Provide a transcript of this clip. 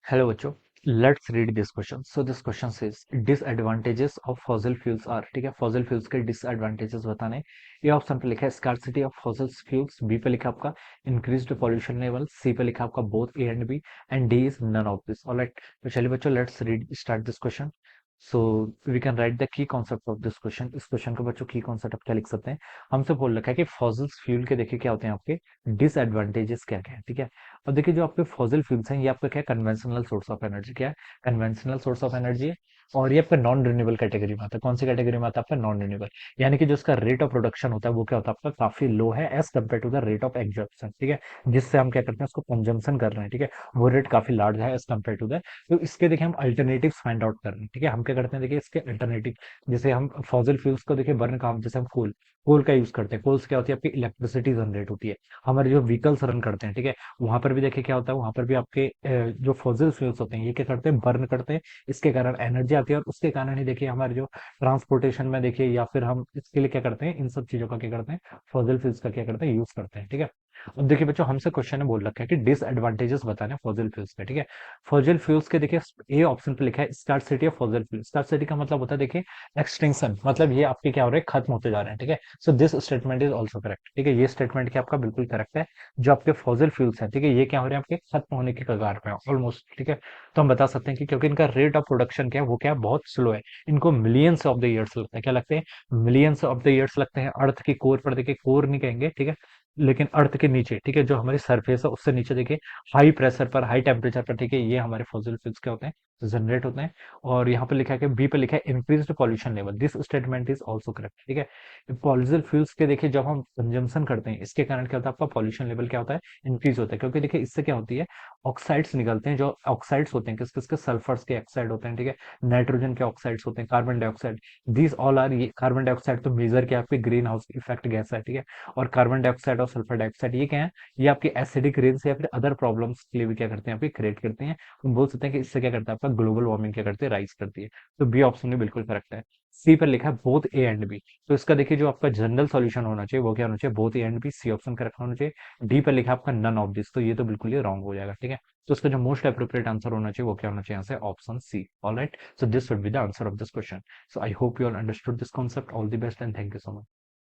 Hello बच्चों, let's read this question. So this question says disadvantages of fossil fuels are. ठीक है, fossil fuels के disadvantages बताने। A option पे लिखा है scarcity of fossil fuels, B पे लिखा है आपका इंक्रीज्ड पॉल्यूशन लेवल, सी पे लिखा है आपका both A and B, and D is none of this. Alright, तो चलिए बच्चों, let's read start this question. So we can write the key concept of this question. इस क्वेश्चन का बच्चों की कॉन्सेप्ट आप क्या लिख सकते हैं? हमसे बोल रखा है कि फॉसिल फ्यूल के देखिए क्या होते हैं आपके डिसएडवांटेजेस क्या क्या है। ठीक है, और देखिए जो आपके फॉसिल फ्यूल्स हैं ये आपका क्या है, कन्वेंशनल सोर्स ऑफ एनर्जी। क्या है? कन्वेंशनल सोर्स ऑफ एनर्जी है। और ये आपका नॉन रिन्यूएबल कैटेगरी में आता है। कौन सी कैटेगरी में आता है? आपका नॉन रिन्यूएबल। यानी कि जो उसका रेट ऑफ प्रोडक्शन होता है वो क्या होता है आपका, काफी लो है as compared to the rate of absorption. ठीक है, जिससे हम क्या करते हैं, उसको कंजम्पशन कर रहे हैं। ठीक है, वो रेट काफी लार्ज है एज कम्पेयर टू द। तो इसके देखिए हम अल्टरनेटिव फाइंड आउट कर रहे हैं। ठीक है, हम क्या करते हैं, देखिए इसके अल्टरनेटिव, जैसे हम फॉसिल फ्यूल्स को देखिए बर्न काम, जैसे हम कोल कोल का यूज करते हैं। कोल से क्या होती है, आपकी इलेक्ट्रिसिटी जनरेट होती है। हमारे जो व्हीकल्स रन करते हैं, ठीक है, वहां पर भी देखिए क्या होता है, वहां पर भी आपके जो फॉसिल फ्यूल्स होते हैं ये क्या करते हैं, बर्न करते हैं। इसके कारण एनर्जी आती है, और उसके कारण ही देखिए हमारे जो ट्रांसपोर्टेशन में देखिए, या फिर हम इसके लिए क्या करते हैं, इन सब चीजों का क्या करते हैं, फॉसिल फ्यूल्स का क्या करते हैं, यूज करते हैं। ठीक है, अब देखिए बच्चों, हमसे क्वेश्चन ने बोल रखा है कि डिसएडवांटेजेस बताने फॉसिल फ्यूल्स के। ठीक है, फॉसिल फ्यूल्स के देखिए ए ऑप्शन पे लिखा है scarcity of fossil fuel. Scarcity का मतलब होता है देखिए एक्सटिंक्शन, मतलब ये आपके क्या हो रहे हैं, खत्म होते जा रहे हैं। ठीक है, so this statement is also correct. ठीक है, ये स्टेटमेंट क्या आपका बिल्कुल करेक्ट है। जो आपके फॉसिल फ्यूल्स हैं, ठीक है, ये क्या हो रहे हैं, आपके खत्म होने के कगार पे ऑलमोस्ट। ठीक है, तो हम बता सकते हैं कि क्योंकि इनका रेट ऑफ प्रोडक्शन क्या है, वो क्या है, बहुत स्लो है। इनको मिलियंस ऑफ द ईयर्स लगते हैं। क्या लगते हैं? मिलियंस ऑफ द ईयर्स लगते हैं। अर्थ की कोर पर देखिए, कोर नहीं कहेंगे, ठीक है, लेकिन अर्थ के नीचे, ठीक है, जो हमारी सरफेस है उससे नीचे देखिए, हाई प्रेशर पर, हाई टेम्परेचर पर, ठीक है, ये हमारे फॉसिल फ्यूल्स क्या होते हैं, जनरेट होते हैं। और यहाँ पे लिखा है कि बी पे लिखा है increased pollution level. This statement is also correct. ठीक है, फॉसिल फ्यूल्स के देखिए जब हम कंजम्पशन करते हैं, इसके कारण क्या होता है, आपका पॉल्यूशन लेवल क्या होता है, इंक्रीज होता है। क्योंकि देखिए इससे क्या होती है, ऑक्साइड्स निकलते हैं। जो ऑक्साइड्स होते हैं किस किसके, सल्फर्स के ऑक्साइड होते हैं। ठीक है, नाइट्रोजन के ऑक्साइड्स होते हैं, carbon dioxide. These all are, ये कार्बन डाइऑक्साइड तो मेजर क्या आपके ग्रीन हाउस इफेक्ट गैस है। ठीक है, और कार्बन डाइऑक्साइड और सल्फर डाइऑक्साइड ये क्या है, ये आपकी एसिडिक रेन्स या फिर अदर प्रॉब्लम्स के लिए भी क्या करते हैं, आपकी क्रिएट करते हैं। हम बोल सकते हैं कि इससे क्या करता है, आपका ग्लोबल वार्मिंग क्या करती है, राइज करती है। तो बी ऑप्शन भी बिल्कुल करेक्ट है। सी पर लिखा है बोथ ए एंड बी। तो इसका देखिए जो आपका जनरल सॉल्यूशन होना चाहिए वो क्या होना चाहिए, both A and B. C option correct होना चाहिए। डी पर लिखा है आपका नन ऑफ दिस, तो ये तो बिल्कुल ही रॉन्ग हो जाएगा। ठीक है, तो इसका जो मोस्ट अप्रोप्रिएट आंसर होना चाहिए वो क्या होना चाहिए, यहाँ से option C. Alright, so this would be the answer of this question. So I hope you all understood this concept. All the best and thank you so much.